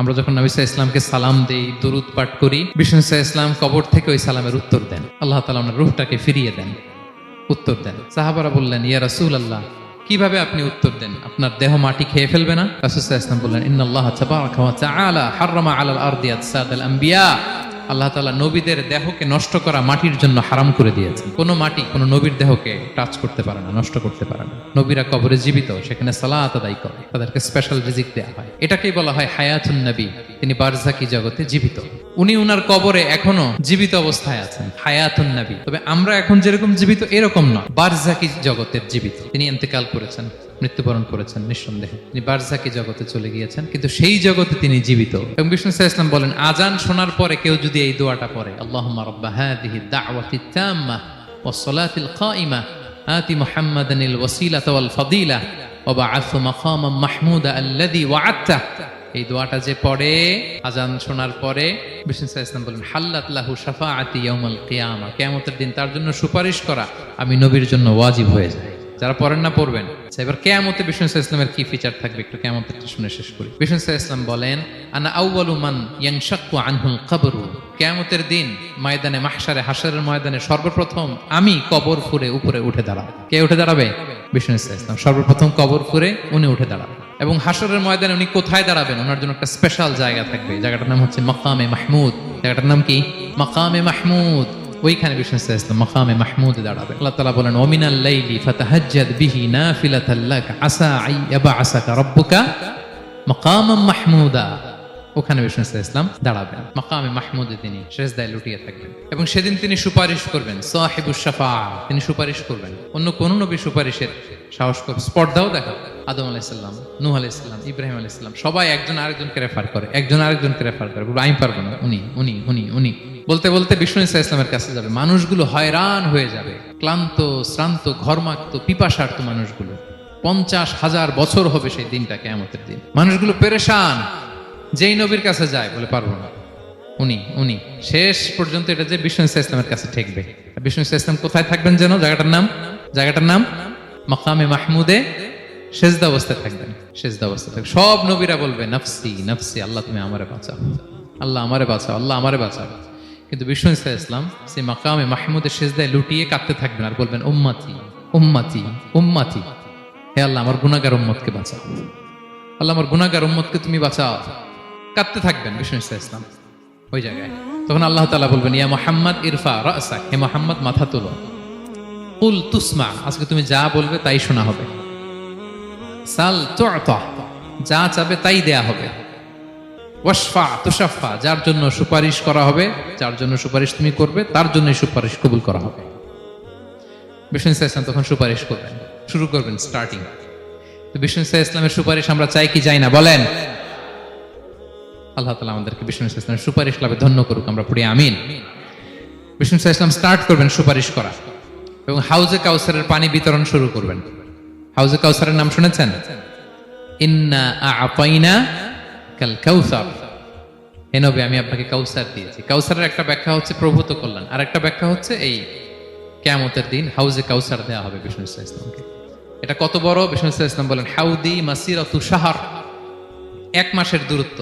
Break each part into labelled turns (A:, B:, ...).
A: আমরা যখন নবী সাল্লাল্লাহু আলাইহি ইসলামকে সালাম দেই, দুরূদ পাঠ করি, বিষ্ণু সাল্লাল্লাহু আলাইহি ইসলাম কবর থেকে ওই সালামের উত্তর দেন। আল্লাহ তাআলা ওনার রূহটাকে ফিরিয়ে দেন, উত্তর দেন। সাহাবারা বললেন, ইয়া রাসূলুল্লাহ, কিভাবে আপনি উত্তর দেন? আপনার দেহ মাটি খেয়ে ফেলবে না? রাসূল সাল্লাল্লাহু আলাইহি ওয়াসাল্লাম বললেন, ইন্নাল্লাহ তাবারাকা ওয়া তাআলা হাররামা আলাল আরদি আজসাদাল আম্বিয়া। আল্লাহ তাআলা নবীদের দেহকে নষ্ট করা মাটির জন্য হারাম করে দিয়েছেন। কোনো মাটি কোনো নবীর দেহকে টাচ করতে পারে না, নষ্ট করতে পারে না। নবীরা কবরে জীবিত, সেখানে সালাত আদায় করে, তাদেরকে স্পেশাল রিজিক দেওয়া হয়। এটাকেই বলা হয় হায়াতুন নবী। তিনি বারজাকি জগতে জীবিত, উনি উনার কবরে এখনো জীবিত অবস্থায় আছেন, হায়াতুন নবী। তবে আমরা এখন যেরকম জীবিত এরকম নয়, বারজাকি জগতের জীবিত। তিনি ইন্তেকাল করেছেন, মৃত্যুবরণ করেছেন, নিঃসন্দেহে তিনি বারজাকি জগতে চলে গিয়েছেন, কিন্তু সেই জগতে তিনি জীবিত। এবং বিষ্ণু সাল্লাল্লাহু আলাইহি ওয়াসাল্লাম বলেন, আজান শোনার পরে কেউ যদি এই দোয়াটা পড়ে, আল্লাহুম্মা রাব্বা হাযিহি দাওয়াতিত তাম্মা ওয়াস সালাতিল কাইমা আতি মুহাম্মাদানিল ওয়াসিলাতা ওয়াল ফাদিলা ওয়া বা'আথহু মাকামান মাহমুদা আল্লাযী ওয়া'আদতা। এই দোয়াটা যে পড়ে আজান শোনার পরে, বিষ্ণু সাল্লাল্লাহু আলাইহি ওয়াসাল্লাম বলেন, হাল্লাত লাহু শাফাআতি ইয়াউমাল কিয়ামা। কিয়ামতের দিন তার জন্য সুপারিশ করা আমি নবীর জন্য ওয়াজিব হয়ে যায়। যারা পড়েন না পড়বেন। এবার কিয়ামতে বিষ্ণু সাল্লাল্লাহু আলাইহি ওয়াসাল্লামের কি ফিচার থাকবে একটু কিয়ামতেরটা শুনে শেষ করি। বিষ্ণু সাল্লাল্লাহু আলাইহি ওয়াসাল্লাম বলেন, আনা আউয়ালু মান ইয়ানশাক্কু আনহুল কবরু। কিয়ামতের দিন ময়দানে মাহশারে, হাশরের ময়দানে সর্বপ্রথম আমি কবর ফুঁড়ে উপরে উঠে দাঁড়াবো। কে উঠে দাঁড়াবে? বিষ্ণু সাল্লাল্লাহু আলাইহি ওয়াসাল্লাম সর্বপ্রথম কবর ফুঁড়ে উনি উঠে দাঁড়াবেন। এবং হাশরের ময়দানে উনি কোথায় দাঁড়াবেন? ওনার জন্য একটা স্পেশাল জায়গা থাকবে। জায়গাটার নাম হচ্ছে মাকামে মাহমুদ। জায়গাটার নাম কি? মাকামে মাহমুদ। ওইখানে বিষ্ণু সাল্লাল্লাহু আলাইহি ওয়াসাল্লাম মাকামে মাহমুদে দাঁড়াবেন। আল্লাহ তাআলা বলেন, ওয়া মিনাল লাইলি ফাতাহাজ্জাদ বিহি নাফিলাতাল লাক আসা আইয়াবআসাকা রাব্বুকা মাকামান মাহমুদা। ওখানে বিষ্ণু সাল্লাল্লাহু আলাইহি ওয়াসাল্লাম দাঁড়াবেন, মাকামে মাহমুদে তিনি সিজদায় লুটিয়ে থাকবেন। এবং সেদিন তিনি সুপারিশ করবেন, সাহিবুশ শাফাআ, তিনি সুপারিশ করবেন। অন্য কোন নবী সুপারিশের সাহস করে স্পর্ধাও দেখা। আদম আলাইহিস সালাম, নূহ আলাইহিস সালাম, ইব্রাহিম আলাইহিস সালাম সবাই একজন আরেকজনকে রেফার করে, একজন আরেকজনকে রেফার করে, বলে আমি পারবো না, উনি উনি উনি উনি বলতে বলতে বিষ্ণু সাল্লাল্লাহু আলাইহি ওয়াসাল্লামের কাছে যাবে। মানুষগুলো হয়রান হয়ে যাবে, ক্লান্ত শ্রান্ত ঘর্মাক্ত পিপাসার্ত মানুষগুলো। 50,000 বছর হবে সেই দিনটা, কিয়ামতের দিন। মানুষগুলো পেরেশান, যেই নবীর কাছে যায় বলে পারবো না, উনি উনি। শেষ পর্যন্ত এটা যে বিষ্ণু সাল্লাল্লাহু আলাইহি ওয়াসাল্লামের কাছে ঠেকবে। বিষ্ণু সাল্লাল্লাহু আলাইহি ওয়াসাল্লাম কোথায় থাকবেন যেন? জায়গাটার নাম মাকামে মাহমুদে সেজদা অবস্থায় থাকবেন, সেজদা অবস্থায় থাকবেন। সব নবীরা বলবে নাফসি নাফসি, আল্লাহ তুমি আমারে বাঁচাও, আল্লাহ আমারে বাঁচাও, আল্লাহ আমারে বাঁচাও। কিন্তু বিষ্ণু সাল্লাল্লাহু আলাইহি ওয়াসাল্লাম সেই মাকামে মাহমুদের সেজদায় লুটিয়ে কাঁদতে থাকবেন আর বলবেন, উম্মতি উম্মতি উম্মতি, হে আল্লাহ আমার গুনাহগার উম্মতকে বাঁচাও, আল্লাহ আমার গুনাহগার উম্মতকে তুমি বাঁচাও। কাঁদতে থাকবেন বিষ্ণু সাল্লাল্লাহু আলাইহি ওয়াসাল্লাম ওই জায়গায়। তখন আল্লাহ তাআলা বলবেন, ইয়া মুহাম্মদ ইরফা রাসাক, হে মুহাম্মদ মাথা তোলো, কুল তুসমা, আজকে তুমি যা বলবে তাই শোনা হবে, সাল তু'তা, যা চাবে তাই দেয়া হবে, ওয়াশফা তুশাফা, যার জন্য সুপারিশ করা হবে, যার জন্য সুপারিশ তুমি করবে তার জন্যই সুপারিশ কবুল করা হবে। বিষ্ণু সাল্লাল্লাহু আলাইহি ওয়াসাল্লাম তখন সুপারিশ করবেন, শুরু করবেন, স্টার্টিং। তো বিষ্ণু সাল্লাল্লাহু আলাইহি ওয়াসাল্লামের সুপারিশ আমরা চাই কি চাই না বলেন? আল্লাহ তাআলা আমাদেরকে বিষ্ণু সাল্লাল্লাহু আলাইহি ওয়াসাল্লামের সুপারিশ লাভে ধন্য করুক, আমরা পড়ি আমিন। বিষ্ণু সাল্লাল্লাহু আলাইহি ওয়াসাল্লাম স্টার্ট করবেন সুপারিশ করা এবং হাউজে কাউসারের পানি বিতরণ শুরু করবেন। হাউজে কাউসারের নাম শুনেছেন? ইন্না আ'তাইনা কাল কাউসার, হে নবী আমি আপনাকে কাউসার দিয়েছি। কাউসারের একটা ব্যাখ্যা হচ্ছে প্রভূত কল্যাণ, আর একটা ব্যাখ্যা হচ্ছে এই কিয়ামতের দিন হাউজে কাউসার দেওয়া হবে বিষ্ণু সাল্লাল্লাহু আলাইহি ওয়াসাল্লামকে। এটা কত বড়? বিষ্ণু সাল্লাল্লাহু আলাইহি ওয়াসাল্লাম বলেন, হাউদি মাসিরাতু শাহর, 1 মাসের দূরত্ব।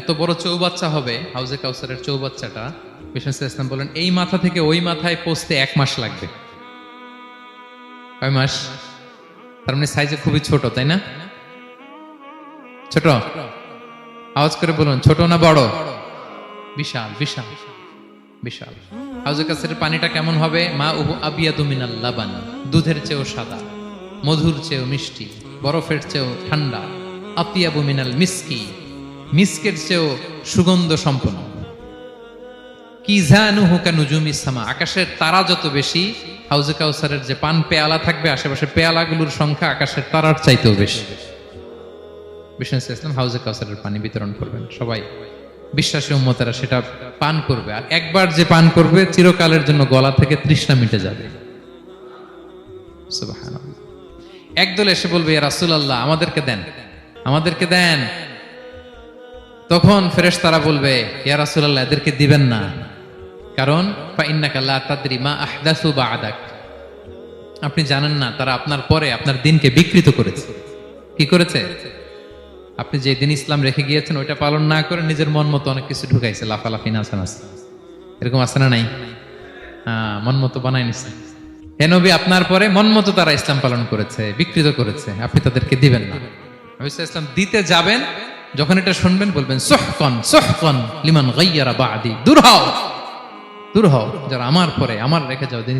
A: এত বড় চৌবাচ্চা হবে হাউজে কাউসারের চৌবাচ্চাটা। বিষ্ণু সাল্লাল্লাহু আলাইহি ওয়াসাল্লাম বলেন, এই মাথা থেকে ওই মাথায় পৌঁছতে 1 মাস লাগবে। কয় মাস? তার মানে সাইজে খুবই ছোট, তাই না? ছোট? আওয়াজ করে বলুন, ছোট না বড়? বিশাল বিশাল বিশাল। হাউজে কাউসারের পানিটা কেমন হবে? মা উহু আবিয়াদু মিনাল লাবান, দুধের চেয়েও সাদা, মধুর চেয়েও মিষ্টি, বরফের চেয়েও ঠান্ডা, আতিয়াবু মিনাল মিসকি, মিসকের চেয়েও সুগন্ধ সম্পন্ন, কিজানুহু কানুজুমিস সামা, আকাশের তারা যত বেশি, হাউজে কাউসারের যে পান পেয়ালা থাকবে আশেপাশে পেয়ালাগুলোর সংখ্যা আকাশের তারার চাইতেও বেশি। বিষ্ণু সাল্লাল্লাহু আলাইহি ওয়াসাল্লাম হাউজে কাউসারের পানি বিতরণ করবেন, সবাই বিশ্বাসী উম্মতেরা সেটা পান করবে। আর একবার যে পান করবে চিরকালের জন্য গলা থেকে তৃষ্ণা মিটে যাবে। সুবহানাল্লাহ। একদল এসে বলবে, ইয়া রাসূলুল্লাহ আমাদেরকে দেন, আমাদেরকে দেন। তখন ফেরেশতারা বলবে, ইয়া রাসূলুল্লাহ এদেরকে দিবেন না, কারণ ফা ইন্নাকা লা তাদরি মা আহদাসু বা'দাক, আপনি জানেন না তারা আপনার পরে আপনার দ্বীনকে বিকৃত করেছে। কি করেছে? আপনি যে দিন ইসলাম রেখে গিয়েছেন ওইটা পালন না করে নিজের মন মতো অনেক কিছু ঢুকাইছে, লাফালাফি নাচানাচ, এরকম আছে না নাই? মন মতো বানাই নিছে। হে নবী, আপনার পরে মন মতো তারা ইসলাম পালন করেছে, বিকৃত করেছে, আপনি তাদেরকে দিবেন না। নবী সাল্লাল্লাহু আলাইহি ওয়াসাল্লাম দিতে যাবেন, যখন এটা শুনবেন বলবেন সুহকান সুহকান লিমান গায়্যারা বাদি, দূর হও, দূর হও যারা আমার পরে, আমার রেখে যাও দিন